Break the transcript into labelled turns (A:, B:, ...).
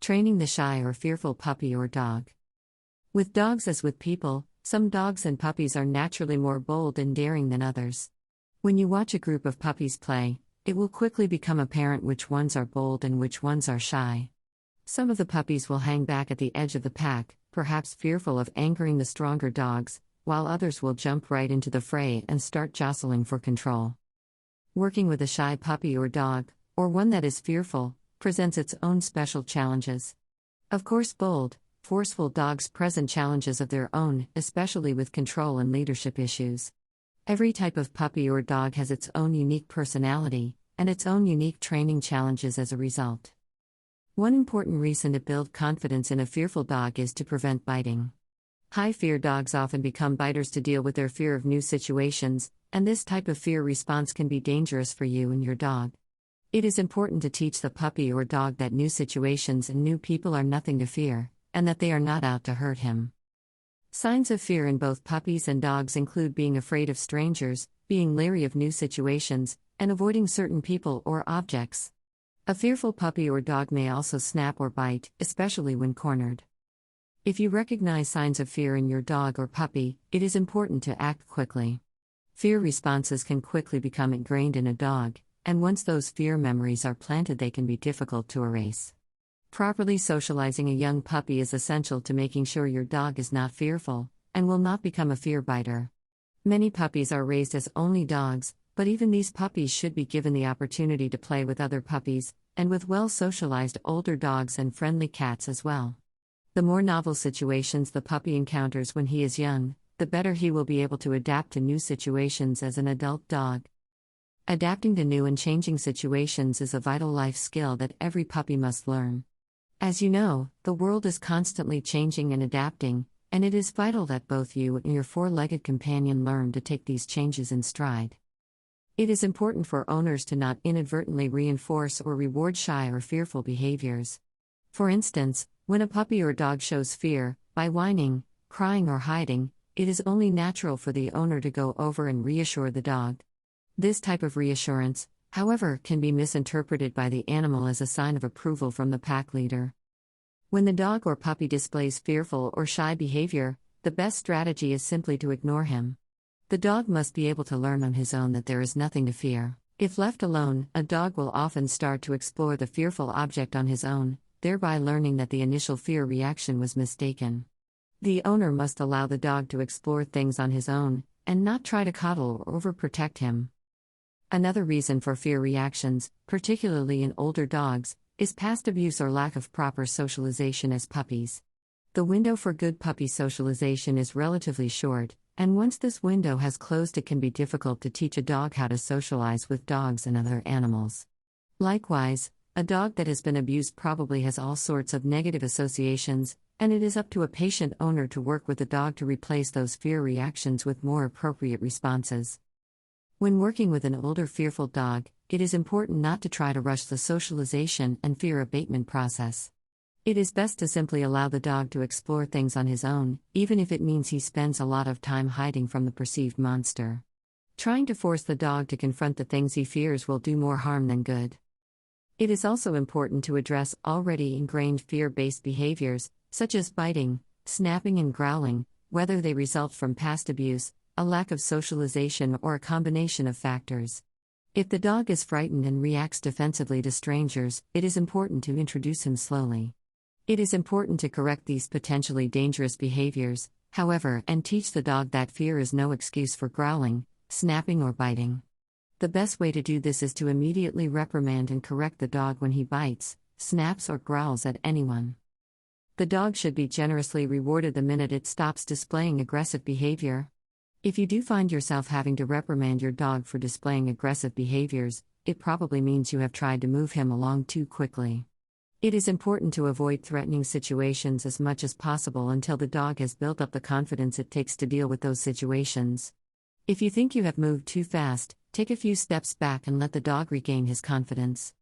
A: Training the shy or fearful puppy or dog. With dogs as with people, some dogs and puppies are naturally more bold and daring than others. When you watch a group of puppies play, it will quickly become apparent which ones are bold and which ones are shy. Some of the puppies will hang back at the edge of the pack, perhaps fearful of angering the stronger dogs, while others will jump right into the fray and start jostling for control. Working with a shy puppy or dog, or one that is fearful, presents its own special challenges. Of course, bold, forceful dogs present challenges of their own, especially with control and leadership issues. Every type of puppy or dog has its own unique personality, and its own unique training challenges as a result. One important reason to build confidence in a fearful dog is to prevent biting. High fear dogs often become biters to deal with their fear of new situations, and this type of fear response can be dangerous for you and your dog. It is important to teach the puppy or dog that new situations and new people are nothing to fear, and that they are not out to hurt him. Signs of fear in both puppies and dogs include being afraid of strangers, being leery of new situations, and avoiding certain people or objects. A fearful puppy or dog may also snap or bite, especially when cornered. If you recognize signs of fear in your dog or puppy, it is important to act quickly. Fear responses can quickly become ingrained in a dog, and once those fear memories are planted, they can be difficult to erase. Properly socializing a young puppy is essential to making sure your dog is not fearful, and will not become a fear biter. Many puppies are raised as only dogs, but even these puppies should be given the opportunity to play with other puppies, and with well-socialized older dogs and friendly cats as well. The more novel situations the puppy encounters when he is young, the better he will be able to adapt to new situations as an adult dog. Adapting to new and changing situations is a vital life skill that every puppy must learn. As you know, the world is constantly changing and adapting, and it is vital that both you and your four-legged companion learn to take these changes in stride. It is important for owners to not inadvertently reinforce or reward shy or fearful behaviors. For instance, when a puppy or dog shows fear, by whining, crying, or hiding, it is only natural for the owner to go over and reassure the dog. This type of reassurance, however, can be misinterpreted by the animal as a sign of approval from the pack leader. When the dog or puppy displays fearful or shy behavior, the best strategy is simply to ignore him. The dog must be able to learn on his own that there is nothing to fear. If left alone, a dog will often start to explore the fearful object on his own, thereby learning that the initial fear reaction was mistaken. The owner must allow the dog to explore things on his own, and not try to coddle or overprotect him. Another reason for fear reactions, particularly in older dogs, is past abuse or lack of proper socialization as puppies. The window for good puppy socialization is relatively short, and once this window has closed, it can be difficult to teach a dog how to socialize with dogs and other animals. Likewise, a dog that has been abused probably has all sorts of negative associations, and it is up to a patient owner to work with the dog to replace those fear reactions with more appropriate responses. When working with an older fearful dog, it is important not to try to rush the socialization and fear abatement process. It is best to simply allow the dog to explore things on his own, even if it means he spends a lot of time hiding from the perceived monster. Trying to force the dog to confront the things he fears will do more harm than good. It is also important to address already ingrained fear-based behaviors, such as biting, snapping, and growling, whether they result from past abuse, a lack of socialization, or a combination of factors. If the dog is frightened and reacts defensively to strangers, it is important to introduce him slowly. It is important to correct these potentially dangerous behaviors, however, and teach the dog that fear is no excuse for growling, snapping, or biting. The best way to do this is to immediately reprimand and correct the dog when he bites, snaps, or growls at anyone. The dog should be generously rewarded the minute it stops displaying aggressive behavior. If you do find yourself having to reprimand your dog for displaying aggressive behaviors, it probably means you have tried to move him along too quickly. It is important to avoid threatening situations as much as possible until the dog has built up the confidence it takes to deal with those situations. If you think you have moved too fast, take a few steps back and let the dog regain his confidence.